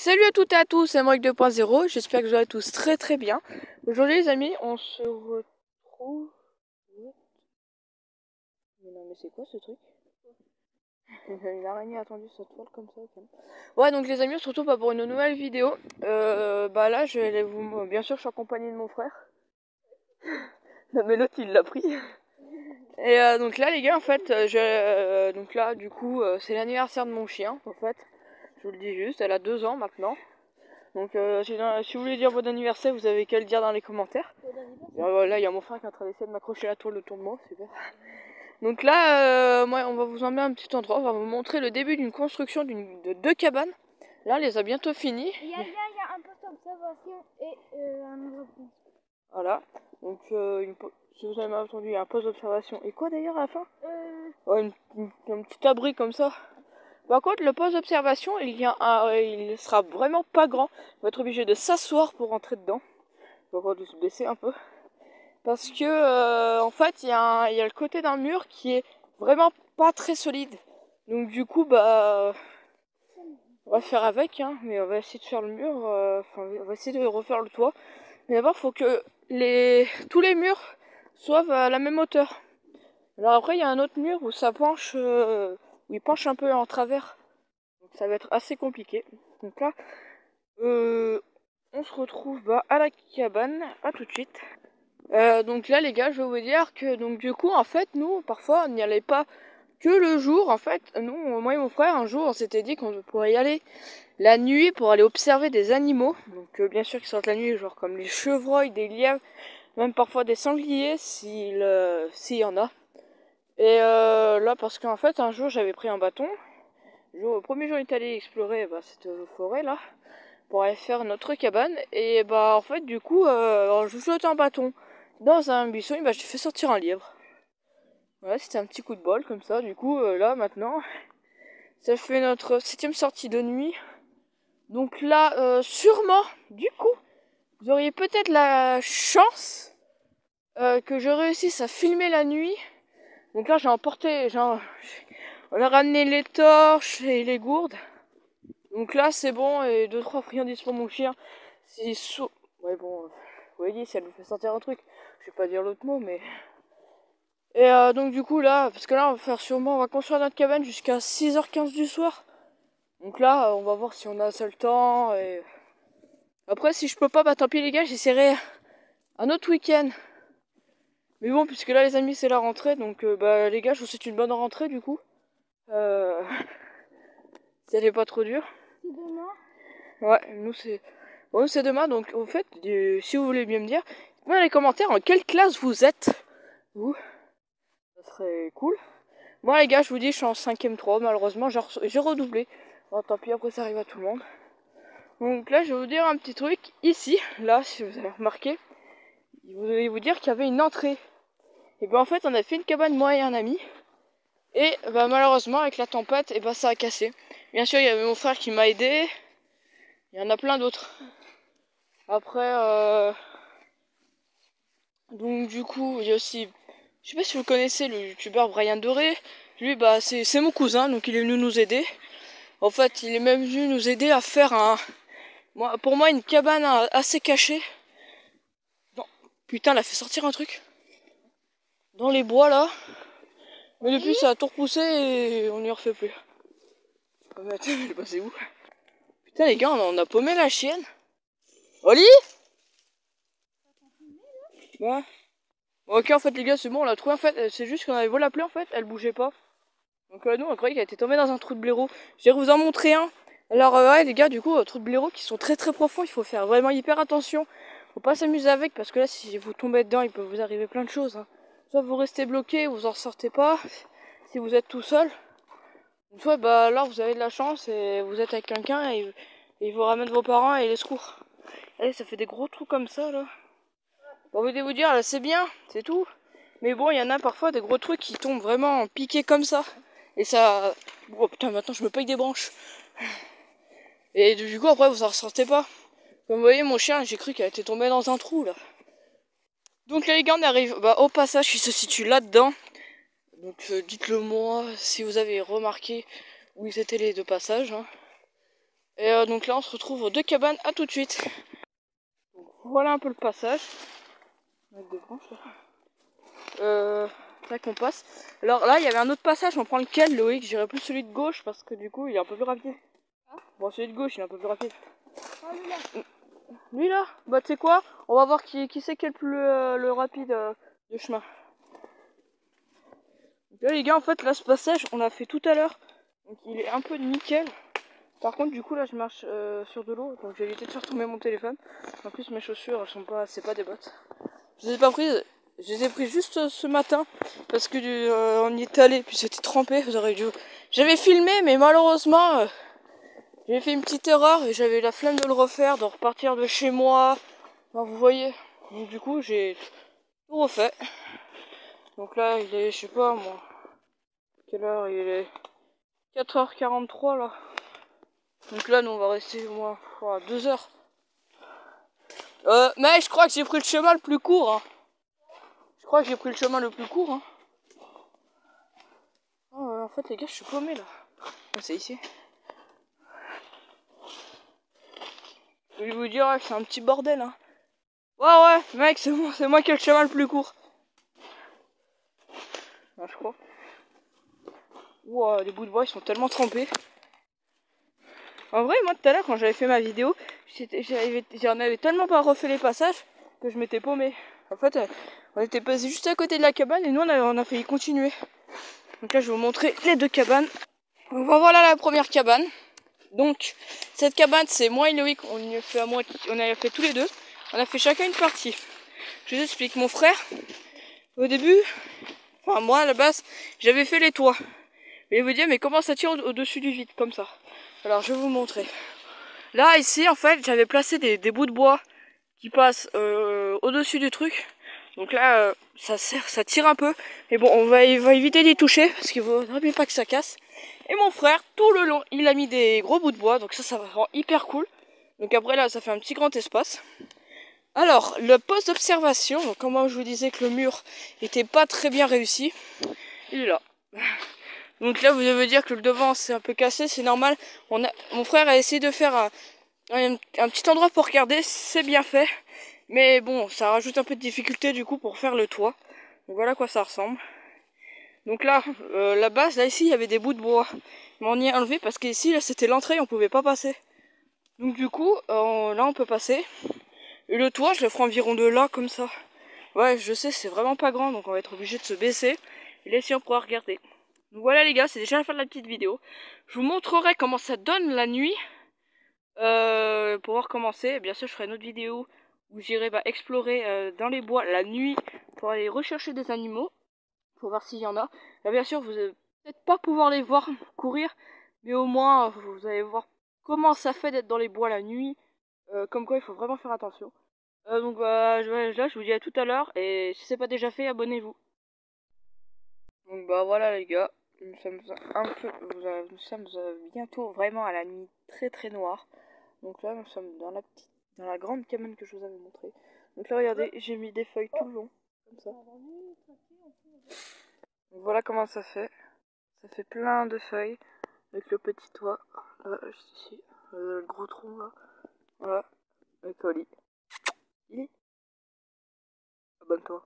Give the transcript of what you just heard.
Salut à toutes et à tous, c'est Mike 2.0, j'espère que vous allez tous très bien. Aujourd'hui les amis, on se retrouve... Mais non mais c'est quoi ce truc? Une araignée a tendu sa toile comme ça. Okay. Ouais donc les amis, on se retrouve pour une nouvelle vidéo. Bah là je vais vous... Bien sûr je suis accompagné de mon frère. Non mais l'autre il l'a pris. Et donc là les gars en fait, donc là du coup c'est l'anniversaire de mon chien en fait. Je vous le dis juste, elle a 2 ans maintenant. Donc si vous voulez dire bon anniversaire, vous avez qu'à le dire dans les commentaires. Là il y a mon frère qui est en train d'essayer de m'accrocher la toile autour de moi, super. Donc là, moi, on va vous emmener à un petit endroit, on va vous montrer le début d'une construction de 2 cabanes. Là on les a bientôt finies. Il y a un poste d'observation et un endroit de... Voilà, donc si vous avez mal entendu, il y a un poste d'observation. Et quoi d'ailleurs à la fin ouais, un petit abri comme ça. Par contre, le poste d'observation, il sera vraiment pas grand. On va être obligé de s'asseoir pour rentrer dedans. On va de se baisser un peu. Parce que, en fait, il y a le côté d'un mur qui est vraiment pas très solide. Donc du coup, bah, on va faire avec, hein. Mais on va essayer de faire le mur. On va essayer de refaire le toit. Mais d'abord, il faut que tous les murs soient à la même hauteur. Alors après, il y a un autre mur où ça penche, où il penche un peu en travers. Donc ça va être assez compliqué. Donc là, on se retrouve à la cabane. À tout de suite. Donc là les gars, je vais vous dire que donc du coup en fait nous parfois on n'y allait pas que le jour. En fait nous, moi et mon frère, un jour on s'était dit qu'on pourrait y aller la nuit pour aller observer des animaux. Donc bien sûr qu'ils sortent la nuit, genre comme les chevreuils, des lièvres, même parfois des sangliers s'il y en a. Et là parce qu'en fait un jour j'avais pris un bâton. Le premier jour on est allé explorer cette forêt là pour aller faire notre cabane. Et bah en fait du coup je sautais un bâton dans un buisson, et j'ai fait sortir un lièvre. Voilà, c'était un petit coup de bol comme ça. Du coup là maintenant ça fait notre 7e sortie de nuit. Donc là sûrement du coup vous auriez peut-être la chance que je réussisse à filmer la nuit. Donc là j'ai emporté, on a ramené les torches et les gourdes. Donc là c'est bon, et 2-3 friandises pour mon chien. C'est sourd. Ouais bon, vous voyez, si elle nous fait sortir un truc, je vais pas dire l'autre mot, mais... Et donc du coup là, parce que là on va construire notre cabane jusqu'à 6h15 du soir. Donc là on va voir si on a assez le temps. Et après si je peux pas, bah tant pis les gars, j'essaierai un autre week-end. Mais bon, puisque là les amis c'est la rentrée, donc bah les gars je vous souhaite une bonne rentrée du coup. Si elle est pas trop dure. C'est demain. Ouais, nous c'est demain, donc au fait, si vous voulez bien me dire, dites-moi dans les commentaires en quelle classe vous êtes. Vous, ça serait cool. Moi les gars, je vous dis, je suis en 5ème 3, malheureusement, j'ai redoublé. Bon, tant pis, après ça arrive à tout le monde. Donc là, je vais vous dire un petit truc. Ici, là, si vous avez remarqué, je vais vous dire qu'il y avait une entrée. Et ben en fait, on a fait une cabane, moi et un ami. Et bah malheureusement, avec la tempête, et ça a cassé. Bien sûr, il y avait mon frère qui m'a aidé. Il y en a plein d'autres. Après, donc du coup, il y a aussi... Je sais pas si vous connaissez le youtubeur Brian Doré. Lui, bah c'est mon cousin, donc il est venu nous aider. En fait, il est même venu nous aider à faire pour moi, une cabane assez cachée. Non, putain, elle a fait sortir un truc. Dans les bois, là. Mais depuis, ça a tout repoussé et on n'y refait plus. Oh, mais attends, elle est passée où? Putain, les gars, on a paumé la chienne. Oli? Ouais. Bon, ok, en fait, les gars, c'est bon, on l'a trouvé. En fait, c'est juste qu'on avait beau l'appeler, en fait, elle bougeait pas. Donc nous on croyait qu'elle était tombée dans un trou de blaireau. Je vais vous en montrer un. Alors ouais les gars, du coup trous de blaireau qui sont très profonds, il faut faire vraiment hyper attention. Faut pas s'amuser avec, parce que là si vous tombez dedans, il peut vous arriver plein de choses, hein. Soit vous restez bloqué, vous en ressortez pas si vous êtes tout seul. Soit bah là vous avez de la chance et vous êtes avec quelqu'un et il vous ramène vos parents et les secours. Allez, ça fait des gros trous comme ça là. Bon, je vais vous dire, là c'est bien, c'est tout. Mais bon, il y en a parfois des gros trucs qui tombent vraiment piqués comme ça. Et ça... Oh putain, maintenant je me paye des branches. Et du coup, après, vous en ressentez pas. Comme vous voyez, mon chien, j'ai cru qu'elle était tombée dans un trou, là. Donc là, les gars, on arrive au passage qui se situe là-dedans. Donc dites-le moi si vous avez remarqué où ils étaient les 2 passages. Hein. Et Donc là on se retrouve aux 2 cabanes, à tout de suite. Donc, voilà un peu le passage. Avec des branches là. C'est qu'on passe. Alors là il y avait un autre passage, on prend lequel Loïc? J'irais plus celui de gauche parce que du coup il est un peu plus rapide. Bon, celui de gauche il est un peu plus rapide. Lui là? Bah tu sais quoi? On va voir qui c'est qui est le rapide de chemin. Donc là les gars, en fait là ce passage on l'a fait tout à l'heure. Donc il est un peu nickel. Par contre du coup là je marche sur de l'eau. Donc j'ai évité de faire tomber mon téléphone. En plus mes chaussures elles sont pas, c'est pas des bottes. Je les ai pas prises. Je les ai prises juste ce matin. Parce que on y est allé. Puis c'était trempé. Vous aurez dû... J'avais filmé mais malheureusement... J'ai fait une petite erreur et j'avais la flemme de le refaire, de repartir de chez moi. Enfin, vous voyez. Donc du coup j'ai tout refait. Donc là il est, je sais pas moi, quelle heure il est? 4h43 là. Donc là nous on va rester au moins 2 heures. Mais je crois que j'ai pris le chemin le plus court. Hein. Je crois que j'ai pris le chemin le plus court. Hein. Oh, en fait les gars je suis paumé là. Oh, c'est ici. Je vais vous dire que c'est un petit bordel. Hein. Ouais mec c'est moi qui ai le chemin le plus court. Ah, je crois. Wow, les bouts de bois ils sont tellement trempés. En vrai moi tout à l'heure quand j'avais fait ma vidéo, j'en avais tellement pas refait les passages que je m'étais paumé. En fait on était passé juste à côté de la cabane et nous on a failli continuer. Donc là je vais vous montrer les 2 cabanes. Voilà la première cabane. Donc cette cabane c'est moi et Loïc, on y a fait on a fait tous les deux. On a fait chacun une partie. Je vous explique, mon frère, au début, enfin moi à la base, j'avais fait les toits. Et vous dire mais comment ça tire au-dessus du vide comme ça. Alors je vais vous montrer. Là ici en fait j'avais placé des bouts de bois qui passent au-dessus du truc. Donc là ça tire un peu. Mais bon on va éviter d'y toucher parce qu'il ne faudrait pas que ça casse. Et mon frère tout le long il a mis des gros bouts de bois. Donc ça va rend hyper cool. Donc après là ça fait un petit grand espace. Alors le poste d'observation, donc comme moi je vous disais que le mur était pas très bien réussi, il est là. Donc là vous devez dire que le devant c'est un peu cassé, c'est normal. Mon frère a essayé de faire un petit endroit pour regarder, c'est bien fait. Mais bon, ça rajoute un peu de difficulté du coup pour faire le toit. Donc voilà à quoi ça ressemble. Donc là, la base, là ici il y avait des bouts de bois. Mais on y a enlevé parce qu'ici là c'était l'entrée, on pouvait pas passer. Donc du coup, là on peut passer. Et le toit je le ferai environ de là comme ça. Ouais je sais c'est vraiment pas grand donc on va être obligé de se baisser. Et là ici on pourra regarder. Donc voilà les gars, c'est déjà la fin de la petite vidéo. Je vous montrerai comment ça donne la nuit. Pour recommencer, bien sûr je ferai une autre vidéo où j'irai explorer dans les bois la nuit pour aller rechercher des animaux, pour voir s'il y en a. Là bien sûr vous allez peut-être pas pouvoir les voir courir, mais au moins vous allez voir comment ça fait d'être dans les bois la nuit, comme quoi il faut vraiment faire attention. Donc là je vous dis à tout à l'heure, et si c'est pas déjà fait, abonnez-vous. Donc bah voilà les gars, nous sommes bientôt vraiment à la nuit très très noire. Donc là nous sommes dans la grande cabane que je vous avais montré. Donc là regardez, j'ai mis des feuilles tout le long, comme ça. Donc voilà comment ça fait. Ça fait plein de feuilles avec le petit toit, juste ici, le gros tronc là. Voilà, avec Oli. Abonne-toi.